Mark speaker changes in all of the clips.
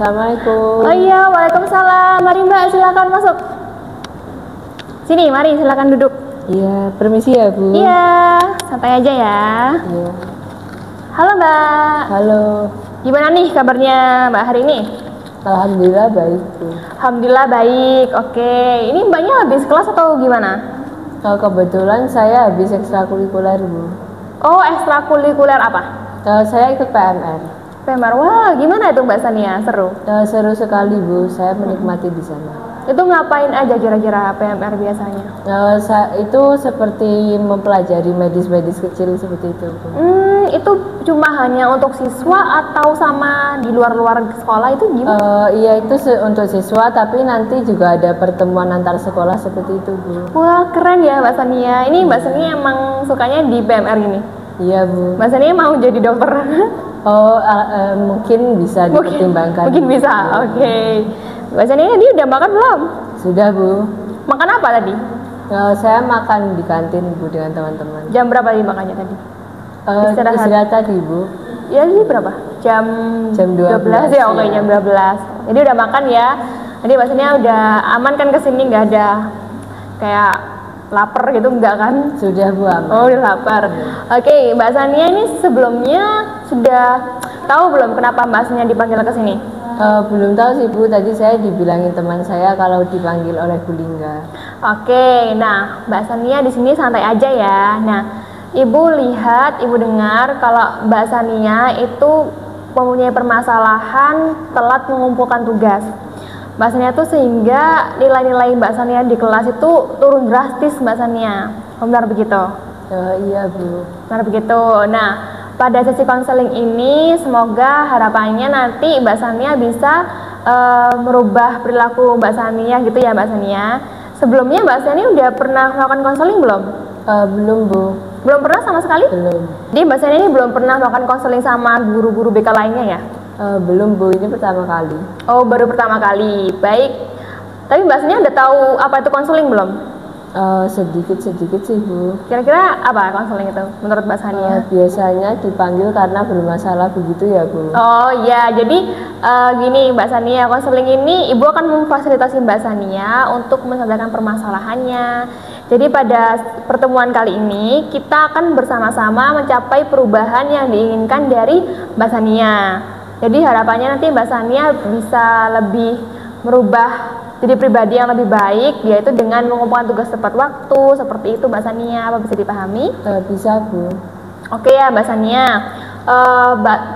Speaker 1: Assalamualaikum.
Speaker 2: Oh iya, waalaikumsalam. Mari Mbak, silakan masuk. Sini, mari silakan duduk.
Speaker 1: Iya, permisi ya Bu.
Speaker 2: Iya, santai aja ya.
Speaker 1: Iya.
Speaker 2: Halo Mbak.
Speaker 1: Halo.
Speaker 2: Gimana nih kabarnya Mbak hari ini?
Speaker 1: Alhamdulillah baik Bu.
Speaker 2: Alhamdulillah baik. Oke, ini Mbaknya habis kelas atau gimana?
Speaker 1: Kalau kebetulan saya habis ekstrakurikuler Bu.
Speaker 2: Oh, ekstrakurikuler apa?
Speaker 1: Kalau saya ikut PMR.
Speaker 2: PMR. Wah, gimana itu Mbak Sania? Seru.
Speaker 1: Seru sekali Bu. Saya menikmati di sana.
Speaker 2: Itu ngapain aja kira-kira PMR biasanya?
Speaker 1: Itu seperti mempelajari medis-medis kecil seperti itu Bu.
Speaker 2: Itu cuma hanya untuk siswa atau sama di luar-luar sekolah itu gimana?
Speaker 1: Iya itu untuk siswa, tapi nanti juga ada pertemuan antar sekolah seperti itu Bu.
Speaker 2: Wah, keren ya Mbak Sania. Ini Mbak Sania emang sukanya di PMR gini?
Speaker 1: Iya Bu.
Speaker 2: Mbak Sania mau jadi dokter?
Speaker 1: Mungkin bisa dipertimbangkan.
Speaker 2: Mungkin bisa, oke. Mbak Sania dia udah makan belum?
Speaker 1: Sudah Bu.
Speaker 2: Makan apa tadi?
Speaker 1: Saya makan di kantin Bu dengan teman-teman.
Speaker 2: Jam berapa dimakannya tadi?
Speaker 1: Istirahat tadi Bu.
Speaker 2: Ya ini berapa? Jam 12 ya, oke jam 12. Jadi udah makan ya. Jadi Mbak Sania udah aman kan kesini, nggak ada kayak lapar gitu enggak kan?
Speaker 1: Sudah Bu, aman.
Speaker 2: Oh udah lapar. Oke, Mbak Sania ini sebelumnya sudah tahu belum kenapa Mbak Sania dipanggil ke sini?
Speaker 1: Belum tahu sih Bu, tadi saya dibilangin teman saya kalau dipanggil oleh Bu Lingga.
Speaker 2: Oke, nah Mbak Sania di sini santai aja ya. Nah, Ibu lihat, Ibu dengar kalau Mbak Sania itu mempunyai permasalahan telat mengumpulkan tugas. Mbak Sania tuh sehingga nilai-nilai Mbak Sania di kelas itu turun drastis Mbak Sania. Benar begitu?
Speaker 1: Iya Bu.
Speaker 2: Benar begitu. Nah, pada sesi konseling ini semoga harapannya nanti Mbak Sania bisa merubah perilaku Mbak Sania gitu ya Mbak Sania. Sebelumnya Mbak Sania udah pernah melakukan konseling belum?
Speaker 1: Belum Bu.
Speaker 2: Belum pernah sama sekali?
Speaker 1: Belum.
Speaker 2: Jadi Mbak Sania ini belum pernah melakukan konseling sama guru-guru BK lainnya ya?
Speaker 1: Belum Bu, ini pertama kali.
Speaker 2: Oh, baru pertama kali. Baik. Tapi Mbak Sania udah tahu apa itu konseling belum?
Speaker 1: Sedikit-sedikit sih Bu.
Speaker 2: Kira-kira apa konseling itu menurut Mbak Sania?
Speaker 1: Biasanya dipanggil karena bermasalah begitu ya Bu.
Speaker 2: Oh iya, jadi gini Mbak Sania, konseling ini Ibu akan memfasilitasi Mbak Sania untuk menyelesaikan permasalahannya. Jadi pada pertemuan kali ini kita akan bersama-sama mencapai perubahan yang diinginkan dari Mbak Sania. Jadi harapannya nanti Mbak Sania bisa lebih merubah jadi pribadi yang lebih baik, yaitu dengan mengumpulkan tugas tepat waktu, seperti itu Mbak Sania. Apa bisa dipahami?
Speaker 1: Bisa Bu.
Speaker 2: Oke ya Mbak Sania.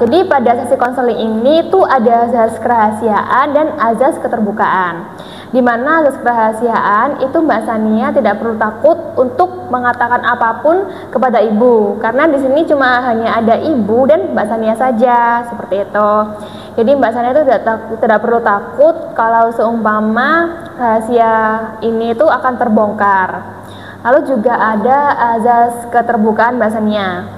Speaker 2: Jadi pada sesi konseling ini tuh ada azas kerahasiaan dan azas keterbukaan. Di mana azas kerahasiaan itu Mbak Sania tidak perlu takut untuk mengatakan apapun kepada Ibu, karena di sini cuma hanya ada Ibu dan Mbak Sania saja, seperti itu. Jadi Mbak Sania itu tidak perlu takut kalau seumpama rahasia ini itu akan terbongkar. Lalu juga ada azas keterbukaan Mbak Sania.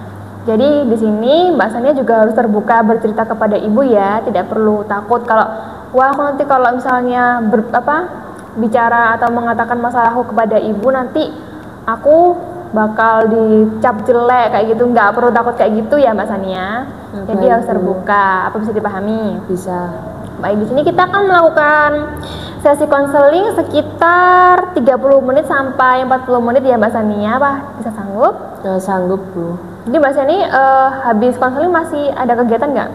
Speaker 2: Jadi di sini Mbak Sania juga harus terbuka bercerita kepada Ibu ya, tidak perlu takut kalau wah aku nanti kalau misalnya bicara atau mengatakan masalahku kepada Ibu nanti aku bakal dicap jelek kayak gitu. Nggak perlu takut kayak gitu ya Mbak Sania. Jadi harus terbuka. Apa bisa dipahami?
Speaker 1: Bisa.
Speaker 2: Baik, di sini kita akan melakukan sesi konseling sekitar 30 menit sampai 40 menit ya Mbak Sania. Apa bisa sanggup?
Speaker 1: Sanggup Bu.
Speaker 2: Jadi Mbak Sania habis konseling masih ada kegiatan nggak?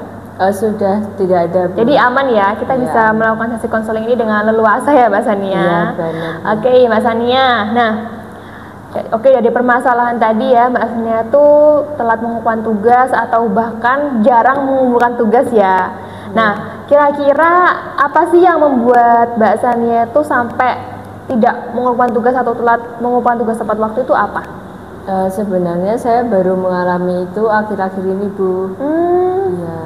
Speaker 1: Sudah tidak ada Bu.
Speaker 2: Jadi aman ya, kita bisa melakukan sesi konseling ini dengan leluasa ya Mbak Sania.
Speaker 1: Iya benar.
Speaker 2: Oke Mbak Sania. Nah, oke, dari permasalahan tadi ya Mbak Sania tuh telat mengumpulkan tugas atau bahkan jarang mengumpulkan tugas ya. Nah, kira-kira apa sih yang membuat Mbak Sania tuh sampai tidak mengumpulkan tugas atau telat mengumpulkan tugas tepat waktu itu apa?
Speaker 1: Sebenarnya saya baru mengalami itu akhir-akhir ini Bu. Iya.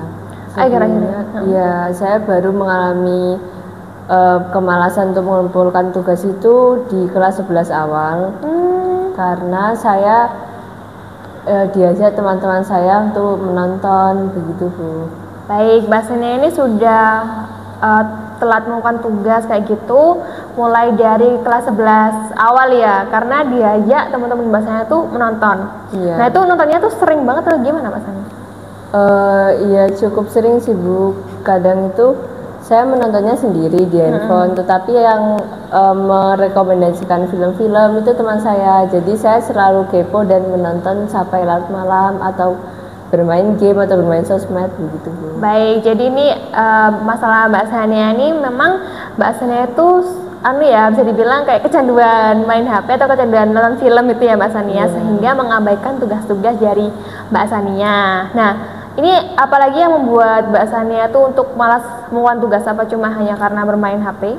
Speaker 1: Iya, saya baru mengalami kemalasan untuk mengumpulkan tugas itu di kelas 11 awal. Karena saya diajak teman-teman saya untuk menonton begitu Bu.
Speaker 2: Baik, Mbak Sania ini sudah telat melakukan tugas kayak gitu mulai dari kelas 11 awal ya, karena diajak teman-teman Mbak Sania tuh menonton.
Speaker 1: Iya.
Speaker 2: Nah itu nontonnya tuh sering banget atau gimana Mbak Sania?
Speaker 1: Iya cukup sering sih Bu. Kadang itu Saya menontonnya sendiri di handphone, tetapi yang merekomendasikan film-film itu teman saya. Jadi saya selalu kepo dan menonton sampai larut malam atau bermain game atau bermain sosmed begitu Bu.
Speaker 2: Baik, jadi ini masalah Mbak Sania ini memang Mbak Sania itu bisa dibilang kayak kecanduan main HP atau kecanduan nonton film itu ya Mbak Sania, sehingga mengabaikan tugas-tugas dari Mbak Sania. Nah, ini apalagi yang membuat Mbak Sania tuh untuk malas melakukan tugas, apa cuma hanya karena bermain HP?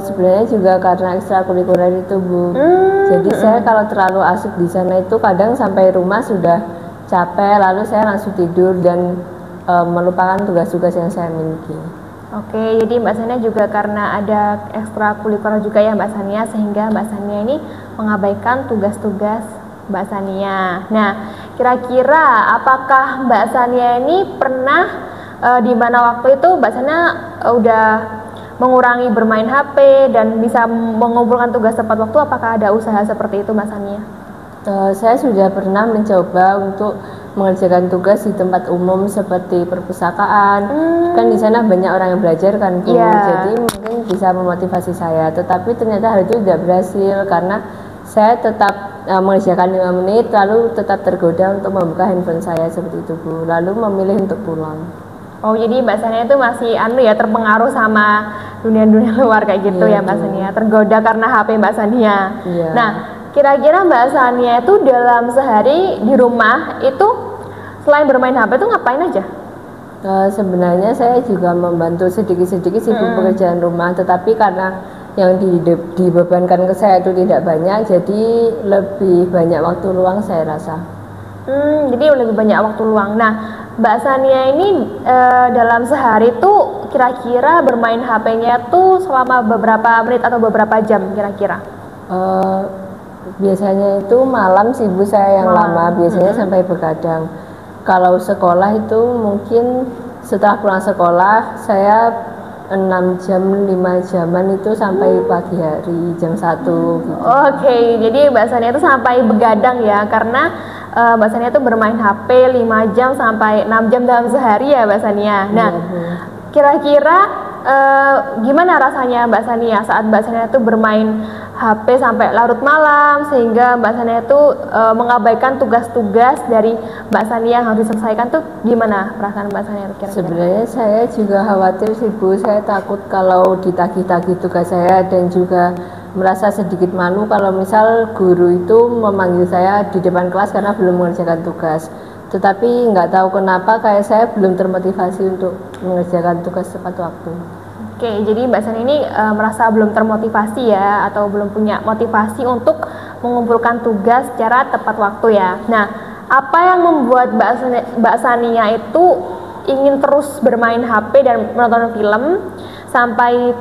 Speaker 1: Sebenarnya juga karena ekstrakurikuler itu Bu. Jadi saya kalau terlalu asik di sana itu kadang sampai rumah sudah capek, lalu saya langsung tidur dan melupakan tugas-tugas yang saya miliki.
Speaker 2: Oke, jadi Mbak Sania juga karena ada ekstrakurikuler juga ya Mbak Sania, sehingga Mbak Sania ini mengabaikan tugas-tugas Mbak Sania. Nah, kira-kira apakah Mbak Sania ini pernah di mana waktu itu Mbak Sania udah mengurangi bermain HP dan bisa mengumpulkan tugas tepat waktu? Apakah ada usaha seperti itu Mbak Sania?
Speaker 1: Saya sudah pernah mencoba untuk mengerjakan tugas di tempat umum seperti perpustakaan. Kan di sana banyak orang yang belajar kan Bu. Jadi mungkin bisa memotivasi saya. Tetapi ternyata hal itu tidak berhasil karena saya tetap mengerjakan 5 menit lalu tetap tergoda untuk membuka handphone saya seperti itu Bu. Lalu memilih untuk pulang. Oh,
Speaker 2: jadi Mbak Sania itu masih terpengaruh sama dunia-dunia luar kayak gitu ya Mbak Sania. Tergoda karena HP Mbak Sania. Nah, kira-kira Mbak Sania itu dalam sehari di rumah itu selain bermain HP itu ngapain aja?
Speaker 1: Sebenarnya saya juga membantu sedikit-sedikit sibuk pekerjaan rumah, tetapi karena yang dibebankan ke saya itu tidak banyak, jadi lebih banyak waktu luang saya rasa.
Speaker 2: Jadi lebih banyak waktu luang. Nah, Mbak Sania ini dalam sehari itu kira-kira bermain HP-nya tuh selama beberapa menit atau beberapa jam kira-kira?
Speaker 1: Biasanya itu malam sih Bu, saya yang lama, biasanya sampai begadang. Kalau sekolah itu mungkin setelah pulang sekolah saya 6 jam, 5 jaman itu sampai pagi hari jam 1 gitu.
Speaker 2: Oke, jadi Mbak Sania itu sampai begadang ya, karena Mbak Sania itu bermain HP 5 jam sampai 6 jam dalam sehari ya Mbak Sania. Nah, kira-kira gimana rasanya Mbak Sania saat Mbak Sania itu bermain HP sampai larut malam sehingga Mbak Sania itu mengabaikan tugas-tugas dari Mbak Sania yang harus diselesaikan, tuh gimana perasaan Mbak Sania kira-kira?
Speaker 1: Sebenarnya saya juga khawatir sih Bu, saya takut kalau ditagih-tagih tugas saya dan juga merasa sedikit malu kalau misal guru itu memanggil saya di depan kelas karena belum mengerjakan tugas. Tetapi nggak tahu kenapa kayak saya belum termotivasi untuk mengerjakan tugas tepat waktu.
Speaker 2: Oke, jadi Mbak Sania ini merasa belum termotivasi ya, atau belum punya motivasi untuk mengumpulkan tugas secara tepat waktu ya. Nah, apa yang membuat Mbak Sania itu ingin terus bermain HP dan menonton film sampai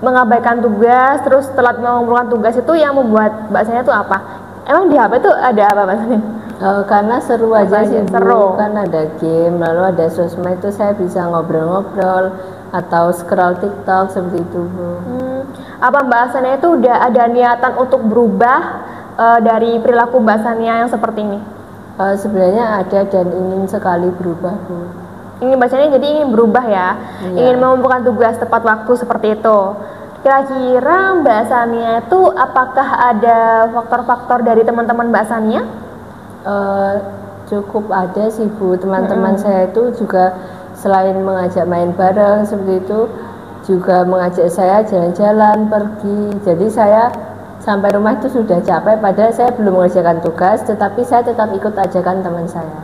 Speaker 2: mengabaikan tugas, terus telat mengumpulkan tugas, itu yang membuat Mbak Sania itu apa? Emang di HP itu ada apa Mbak Sania?
Speaker 1: Karena seru aja sih Bu, kan ada game, lalu ada sosmed, itu saya bisa ngobrol-ngobrol atau scroll TikTok seperti itu Bu.
Speaker 2: Apa Mbak Sania itu udah ada niatan untuk berubah dari perilaku Mbak Sania yang seperti ini?
Speaker 1: Sebenarnya ada dan ingin sekali berubah Bu.
Speaker 2: Ingin Mbak Sania jadi ingin berubah ya, ingin mengumpulkan tugas tepat waktu seperti itu. Kira-kira Mbak Sania itu apakah ada faktor-faktor dari teman-teman Mbak Sania?
Speaker 1: Cukup ada sih Bu, teman-teman saya itu juga selain mengajak main bareng seperti itu, juga mengajak saya jalan-jalan, pergi. Jadi saya sampai rumah itu sudah capek, padahal saya belum mengerjakan tugas, tetapi saya tetap ikut ajakan teman saya.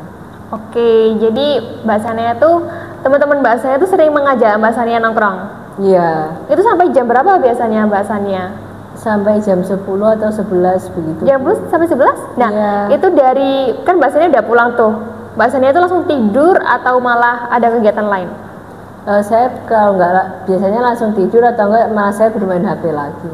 Speaker 2: Oke, jadi Mbak Sania tuh, teman-teman Mbak Sania tuh sering mengajak Mbak Sania nongkrong?
Speaker 1: Iya.
Speaker 2: Itu sampai jam berapa biasanya Mbak Sania?
Speaker 1: Sampai jam 10 atau 11 begitu.
Speaker 2: Jam 10 sampai 11? Nah, itu dari, kan Mbak Sania udah pulang tuh, Mbak Sania itu langsung tidur atau malah ada kegiatan lain?
Speaker 1: Saya kalau nggak biasanya langsung tidur, atau enggak malah saya bermain HP lagi.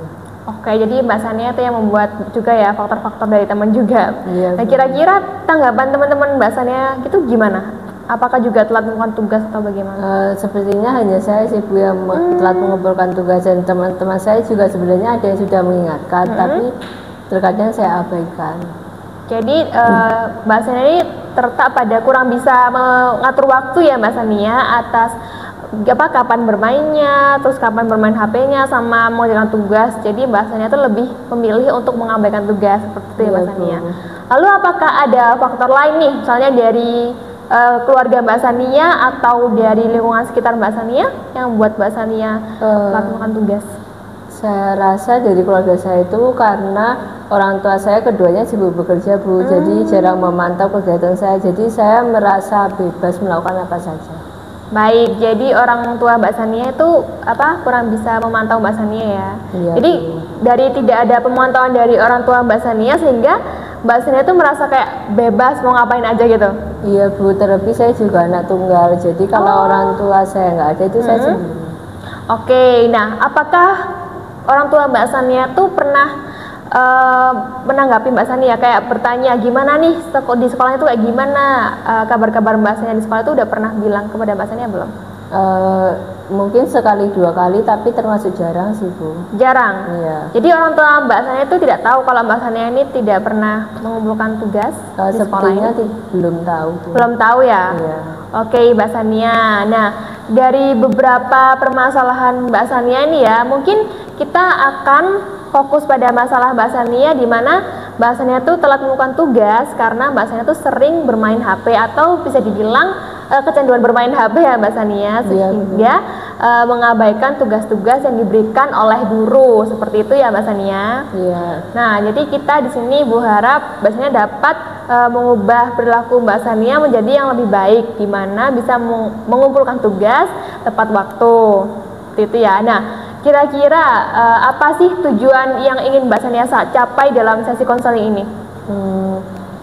Speaker 2: Oke, jadi Mbak Sania itu yang membuat juga ya faktor-faktor dari teman juga.
Speaker 1: Iya,
Speaker 2: nah, kira-kira tanggapan teman-teman Mbak Sania gitu gimana? Apakah juga telat mengumpulkan tugas atau bagaimana?
Speaker 1: Sepertinya hanya saya sih Bu yang telat mengumpulkan tugas, dan teman-teman saya juga sebenarnya ada yang sudah mengingatkan, tapi terkadang saya abaikan.
Speaker 2: Jadi Mbak Sania ini terletak pada kurang bisa mengatur waktu ya Mbak Sania atas kapan bermainnya, terus kapan bermain HP-nya, sama mengerjakan tugas. Jadi Mbak Sania tuh lebih memilih untuk mengabaikan tugas seperti itu ya Mbak Sania. Lalu apakah ada faktor lain nih, misalnya dari keluarga Mbak Sania atau dari lingkungan sekitar Mbak Sania yang membuat Mbak Sania melakukan tugas?
Speaker 1: Saya rasa dari keluarga saya itu karena orang tua saya keduanya sibuk bekerja Bu, jadi jarang memantau kegiatan saya, jadi saya merasa bebas melakukan apa saja.
Speaker 2: Baik, jadi orang tua Mbak Sania itu kurang bisa memantau Mbak Sania ya.
Speaker 1: Iya,
Speaker 2: jadi
Speaker 1: Bu.
Speaker 2: dari tidak ada pemantauan dari orang tua Mbak Sania sehingga Mbak Sania itu merasa kayak bebas mau ngapain aja gitu.
Speaker 1: Iya Bu, terlebih saya juga anak tunggal, jadi kalau orang tua saya nggak ada itu saya sendiri.
Speaker 2: Oke, nah apakah orang tua Mbak Sania tuh pernah menanggapi Mbak Sania kayak bertanya gimana nih di sekolahnya tuh kayak gimana, kabar-kabar Mbak Sania di sekolah itu udah pernah bilang kepada Mbak Sania belum?
Speaker 1: Mungkin sekali dua kali tapi termasuk jarang sih Bu.
Speaker 2: Jarang?
Speaker 1: Iya.
Speaker 2: Jadi orang tua Mbak Sania itu tidak tahu kalau Mbak Sania ini tidak pernah mengumpulkan tugas di sekolahnya?
Speaker 1: Belum tahu Bu.
Speaker 2: Belum tahu ya?
Speaker 1: Iya.
Speaker 2: Oke Mbak Sania, nah dari beberapa permasalahan Mbak Sania ini ya, mungkin kita akan fokus pada masalah Mbak Sania di mana Mbak Sania tuh telat melakukan tugas karena Mbak Sania tuh sering bermain HP atau bisa dibilang kecanduan bermain HP ya Mbak Sania, sehingga mengabaikan tugas-tugas yang diberikan oleh guru, seperti itu ya Mbak Sania.
Speaker 1: Iya.
Speaker 2: Nah, jadi kita di sini Bu harap Mbak Sania dapat mengubah perilaku Mbak Sania menjadi yang lebih baik, di mana bisa mengumpulkan tugas tepat waktu, seperti itu ya. Nah, kira-kira apa sih tujuan yang ingin Mbak Sania capai dalam sesi konseling ini?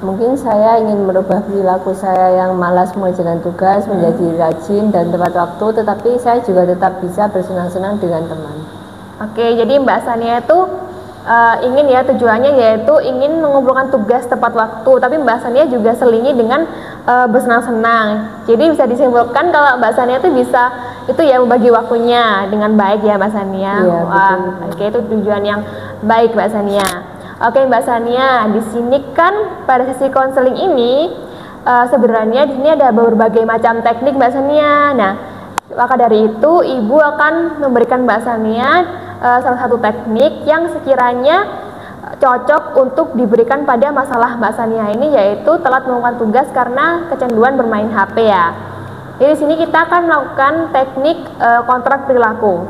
Speaker 1: Mungkin saya ingin merubah perilaku saya yang malas mengerjakan tugas menjadi rajin dan tepat waktu, tetapi saya juga tetap bisa bersenang-senang dengan teman.
Speaker 2: Oke, jadi Mbak Sania itu ingin ya, tujuannya yaitu ingin mengumpulkan tugas tepat waktu, tapi Mbak Sania juga selingi dengan bersenang-senang. Jadi bisa disimpulkan kalau Mbak Sania itu bisa membagi waktunya dengan baik ya Mbak Sania.
Speaker 1: Iya,
Speaker 2: Wah,
Speaker 1: betul.
Speaker 2: oke, itu tujuan yang baik Mbak Sania. Oke Mbak Sania, di sini kan pada sesi konseling ini sebenarnya di sini ada berbagai macam teknik Mbak Sania. Nah, maka dari itu Ibu akan memberikan Mbak Sania salah satu teknik yang sekiranya cocok untuk diberikan pada masalah Mbak Sania ini, yaitu telat melakukan tugas karena kecanduan bermain HP ya. Jadi di sini kita akan melakukan teknik kontrak perilaku.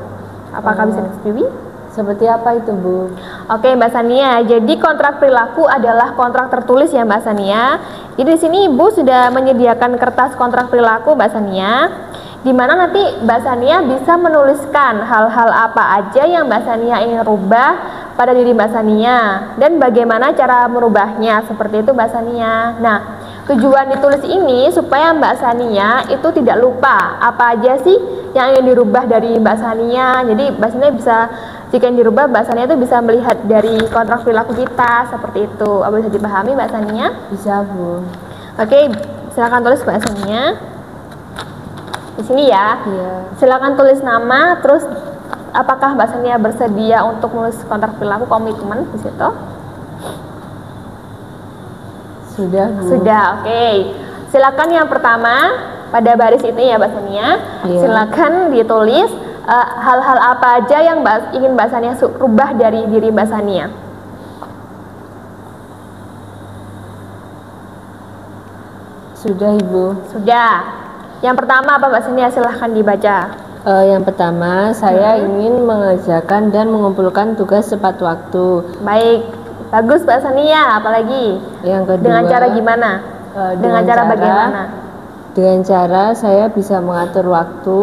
Speaker 2: Apakah bisa disetujui?
Speaker 1: Seperti apa itu Bu?
Speaker 2: Oke Mbak Sania, jadi kontrak perilaku adalah kontrak tertulis ya Mbak Sania. Jadi di sini Ibu sudah menyediakan kertas kontrak perilaku Mbak Sania, di mana nanti Mbak Sania bisa menuliskan hal-hal apa aja yang Mbak Sania ingin rubah pada diri Mbak Sania dan bagaimana cara merubahnya, seperti itu Mbak Sania. Nah, tujuan ditulis ini supaya Mbak Sania itu tidak lupa apa aja sih yang ingin dirubah dari Mbak Sania. Jadi Mbak Sania bisa, jika yang dirubah Mbak Sania itu bisa melihat dari kontrak perilaku kita, seperti itu. Apa bisa dipahami Mbak Sania?
Speaker 1: Bisa Bu.
Speaker 2: Oke, silakan tulis Mbak Sania. Di sini ya.
Speaker 1: Iya.
Speaker 2: Silakan tulis nama, terus apakah Mbak Sania bersedia untuk menulis kontrak perilaku, komitmen di situ?
Speaker 1: Sudah Bu.
Speaker 2: Sudah, oke. Silakan yang pertama pada baris ini ya Mbak Sania.
Speaker 1: Iya.
Speaker 2: Silakan ditulis hal-hal apa aja yang ingin Mbak Sania rubah dari diri Mbak Sania.
Speaker 1: Sudah Ibu.
Speaker 2: Sudah. Yang pertama apa Mbak Sania? Silahkan dibaca.
Speaker 1: Yang pertama, saya ingin mengerjakan dan mengumpulkan tugas tepat waktu.
Speaker 2: Baik, bagus Mbak Sania. Apalagi?
Speaker 1: Yang kedua,
Speaker 2: Dengan cara gimana? Dengan cara bagaimana?
Speaker 1: Dengan cara saya bisa mengatur waktu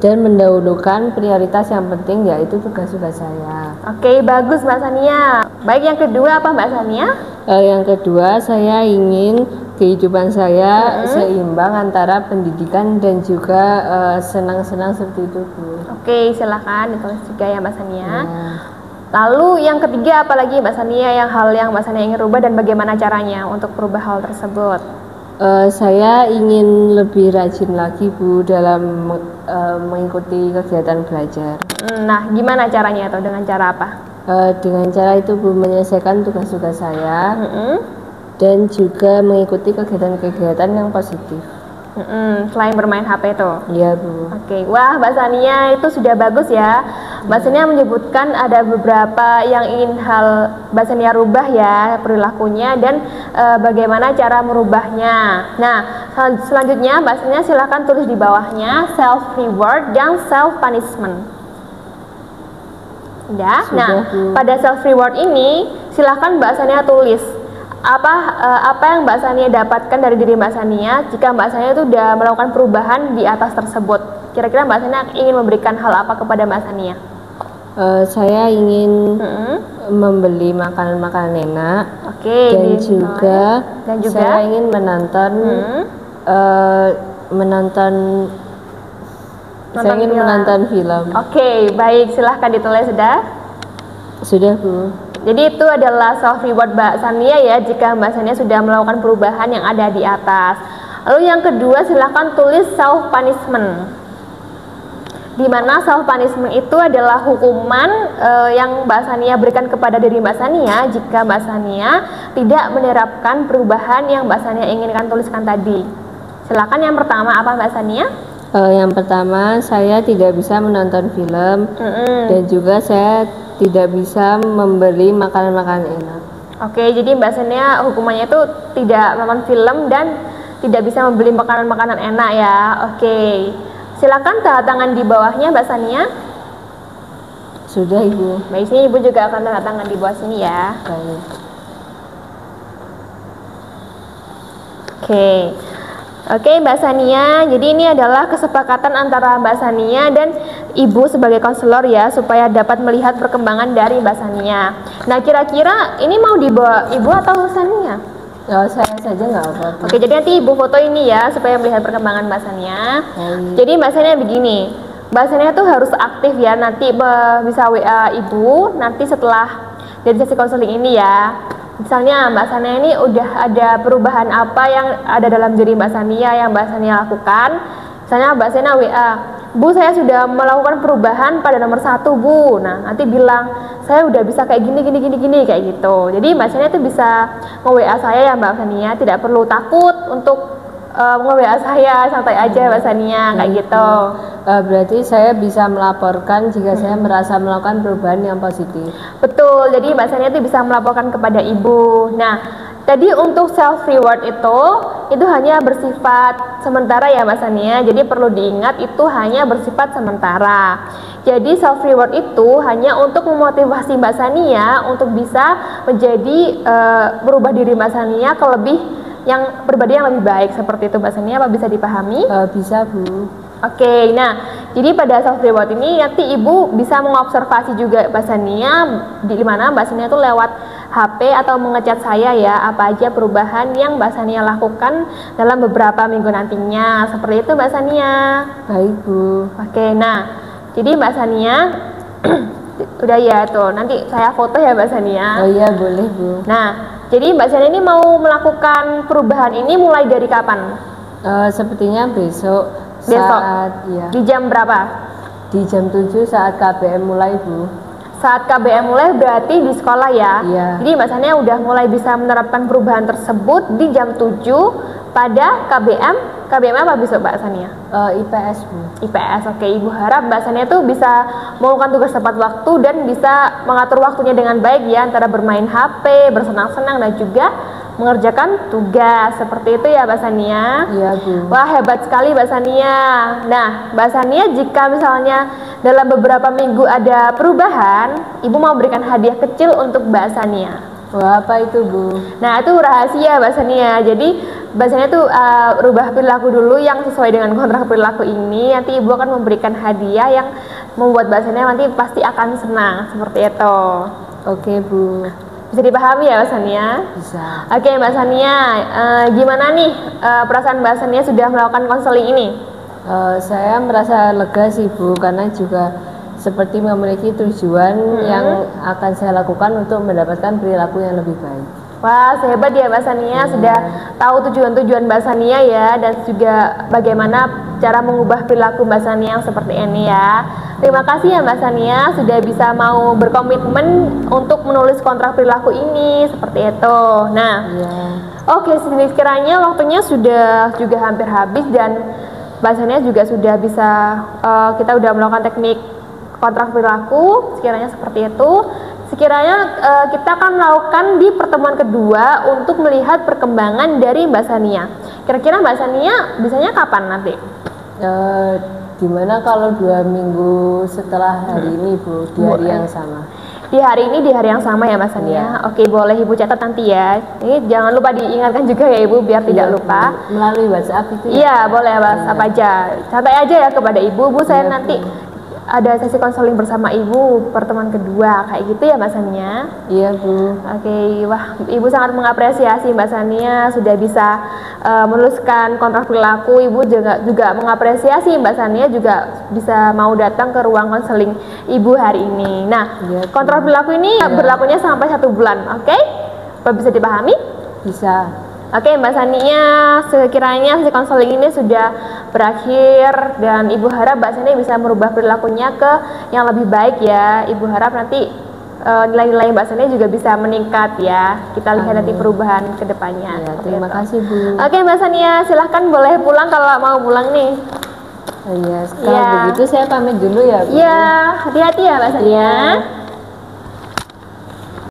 Speaker 1: dan mendahulukan prioritas yang penting, yaitu tugas-tugas saya.
Speaker 2: Oke, bagus Mbak Sania. Baik, yang kedua apa Mbak Sania?
Speaker 1: Yang kedua, saya ingin kehidupan saya seimbang antara pendidikan dan juga senang-senang, seperti itu Bu.
Speaker 2: Oke, silahkan ditulis juga ya Mbak Sania.
Speaker 1: Ya.
Speaker 2: Lalu yang ketiga apalagi Mbak Sania, yang hal yang Mbak Sania ingin rubah dan bagaimana caranya untuk merubah hal tersebut?
Speaker 1: Saya ingin lebih rajin lagi Bu dalam mengikuti kegiatan belajar.
Speaker 2: Nah, gimana caranya atau dengan cara apa?
Speaker 1: Dengan cara itu Bu, menyelesaikan tugas-tugas saya dan juga mengikuti kegiatan-kegiatan yang positif.
Speaker 2: Selain bermain HP itu.
Speaker 1: Iya Bu.
Speaker 2: Oke, wah Mbak Sania itu sudah bagus ya. Mbak Sania menyebutkan ada beberapa yang ingin Mbak Sania rubah ya perilakunya dan bagaimana cara merubahnya. Nah, selanjutnya Mbak Sania silahkan tulis di bawahnya self reward dan self punishment. Ya. Nah, pada self reward ini silahkan Mbak Sania tulis apa yang Mbak Sania dapatkan dari diri Mbak Sania jika Mbak Sania itu sudah melakukan perubahan di atas tersebut. Kira-kira Mbak Sania ingin memberikan hal apa kepada Mbak Sania?
Speaker 1: Saya ingin membeli makanan-makanan enak.
Speaker 2: Oke.
Speaker 1: Dan juga saya ingin menonton film.
Speaker 2: Oke, baik, silahkan ditulis sudah.
Speaker 1: Sudah Bu.
Speaker 2: Jadi itu adalah self reward Mbak Sania ya jika Mbak Sania sudah melakukan perubahan yang ada di atas. Lalu yang kedua silahkan tulis self punishment. Di mana self punishment itu adalah hukuman yang Mbak Sania berikan kepada diri Mbak Sania jika Mbak Sania tidak menerapkan perubahan yang Mbak Sania inginkan tuliskan tadi. Silakan yang pertama apa Mbak Sania?
Speaker 1: Yang pertama saya tidak bisa menonton film dan juga saya tidak bisa membeli makanan-makanan enak.
Speaker 2: Oke, jadi Mbak Sania hukumannya itu tidak nonton film dan tidak bisa membeli makanan-makanan enak ya. Oke, silakan tanda tangan di bawahnya Mbak Sania.
Speaker 1: Sudah Ibu.
Speaker 2: Baik, sini Ibu juga akan tanda tangan di bawah sini ya.
Speaker 1: Baik.
Speaker 2: Oke Mbak Sania, jadi ini adalah kesepakatan antara Mbak Sania dan Ibu sebagai konselor ya, supaya dapat melihat perkembangan dari Mbak Sania. Nah, kira-kira ini mau dibawa Ibu atau Sania?
Speaker 1: Saya saja nggak apa-apa.
Speaker 2: Oke, jadi nanti Ibu foto ini ya, supaya melihat perkembangan Mbak Sania. Jadi Mbak Sania begini, Mbak Sania tuh harus aktif ya, nanti bisa WA Ibu, nanti setelah dari sesi konseling ini ya. Misalnya Mbak Sania ini udah ada perubahan apa yang ada dalam diri Mbak Sania yang Mbak Sania lakukan. Misalnya Mbak Sania WA, Bu saya sudah melakukan perubahan pada nomor 1 Bu. Nah nanti bilang saya udah bisa kayak gini kayak gitu. Jadi Mbak Sania itu bisa nge-WA saya ya Mbak Sania, tidak perlu takut untuk nge-WA saya, santai aja Mbak Sania kayak gitu.
Speaker 1: Berarti saya bisa melaporkan jika saya merasa melakukan perubahan yang positif.
Speaker 2: Betul, jadi Mbak Sania itu bisa melaporkan kepada Ibu. Nah, tadi untuk self reward itu hanya bersifat sementara ya Mbak Sania. Jadi perlu diingat itu hanya bersifat sementara. Jadi self reward itu hanya untuk memotivasi Mbak Sania untuk bisa menjadi berubah diri Mbak Sania ke yang pribadi yang lebih baik, seperti itu Mbak Sania. Apa bisa dipahami?
Speaker 1: Bisa Bu.
Speaker 2: Oke, nah jadi pada self reward ini nanti Ibu bisa mengobservasi juga Mbak Sania, di mana Mbak Sania itu lewat HP atau mengecat saya ya, apa aja perubahan yang Mbak Sania lakukan dalam beberapa minggu nantinya, seperti itu Mbak Sania.
Speaker 1: Baik Bu.
Speaker 2: Oke, nah jadi Mbak Sania udah ya tuh, nanti saya foto ya Mbak Sania.
Speaker 1: Oh iya boleh Bu.
Speaker 2: Nah jadi Mbak Sania ini mau melakukan perubahan ini mulai dari kapan?
Speaker 1: Sepertinya besok. Ya.
Speaker 2: Di jam berapa?
Speaker 1: Di jam 7 saat KBM mulai Bu.
Speaker 2: Saat KBM mulai berarti di sekolah ya?
Speaker 1: Iya.
Speaker 2: Jadi Mbak Sania udah mulai bisa menerapkan perubahan tersebut di jam 7 pada KBM. KBM apa besok Mbak Sania?
Speaker 1: IPS Bu.
Speaker 2: IPS, oke. Ibu harap Mbak Sania tuh bisa melakukan tugas tepat waktu dan bisa mengatur waktunya dengan baik ya, antara bermain HP, bersenang-senang dan juga mengerjakan tugas, seperti itu ya Mbak Sania.
Speaker 1: Iya Bu.
Speaker 2: Wah hebat sekali Mbak Sania. Nah Mbak Sania, jika misalnya dalam beberapa minggu ada perubahan, Ibu mau berikan hadiah kecil untuk Mbak Sania.
Speaker 1: Wah apa itu Bu?
Speaker 2: Nah itu rahasia Mbak Sania. Jadi Mbak Sania tuh rubah perilaku dulu yang sesuai dengan kontrak perilaku ini. Nanti Ibu akan memberikan hadiah yang membuat Mbak Sania nanti pasti akan senang, seperti itu.
Speaker 1: Oke Bu.
Speaker 2: Bisa dipahami ya Mbak Sania?
Speaker 1: Bisa.
Speaker 2: Oke Mbak Sania, gimana nih perasaan Mbak Sania sudah melakukan konseling ini?
Speaker 1: Saya merasa lega sih Bu, karena juga seperti memiliki tujuan yang akan saya lakukan untuk mendapatkan perilaku yang lebih baik.
Speaker 2: Wah, sehebat ya Mbak Sania, sudah tahu tujuan-tujuan Mbak Sania ya, dan juga bagaimana cara mengubah perilaku Mbak Sania yang seperti ini ya. Terima kasih ya Mbak Sania sudah bisa mau berkomitmen untuk menulis kontrak perilaku ini, seperti itu. Nah, Oke, sekiranya waktunya sudah juga hampir habis dan bahasanya juga sudah bisa kita udah melakukan teknik kontrak perilaku, sekiranya seperti itu. Sekiranya kita akan melakukan di pertemuan kedua untuk melihat perkembangan dari Mbak Sania. Kira-kira Mbak Sania bisanya kapan nanti?
Speaker 1: Gimana kalau 2 minggu setelah hari ini Bu, di hari yang sama?
Speaker 2: Di hari ini, di hari yang sama ya Mbak Sania? Ya. Oke, boleh Ibu catat nanti ya. Ini jangan lupa diingatkan juga ya Ibu, biar tidak lupa.
Speaker 1: Melalui WhatsApp itu ya?
Speaker 2: Iya, boleh WhatsApp aja. Santai aja ya kepada Ibu. Bu, saya nanti ada sesi konseling bersama Ibu pertemuan kedua, kayak gitu ya Mbak Sania?
Speaker 1: Iya Bu.
Speaker 2: Oke, wah Ibu sangat mengapresiasi Mbak Sania sudah bisa menuliskan kontrak perilaku. Ibu juga mengapresiasi Mbak Sania juga bisa mau datang ke ruang konseling Ibu hari ini. Nah, ya, kontrak perilaku ini berlakunya sampai 1 bulan, oke? Apa bisa dipahami?
Speaker 1: Bisa.
Speaker 2: Oke Mbak Sania, sekiranya sesi konseling ini sudah berakhir dan Ibu harap Mbak Sania bisa merubah perilakunya ke yang lebih baik ya. Ibu harap nanti nilai-nilai Mbak Sania juga bisa meningkat ya. Kita lihat nanti perubahan ke depannya.
Speaker 1: Ya, terima kasih Bu.
Speaker 2: Oke Mbak Sania, silahkan boleh pulang kalau mau pulang nih.
Speaker 1: Iya, kalau begitu saya pamit dulu ya Bu.
Speaker 2: Iya, hati-hati ya Mbak Sania.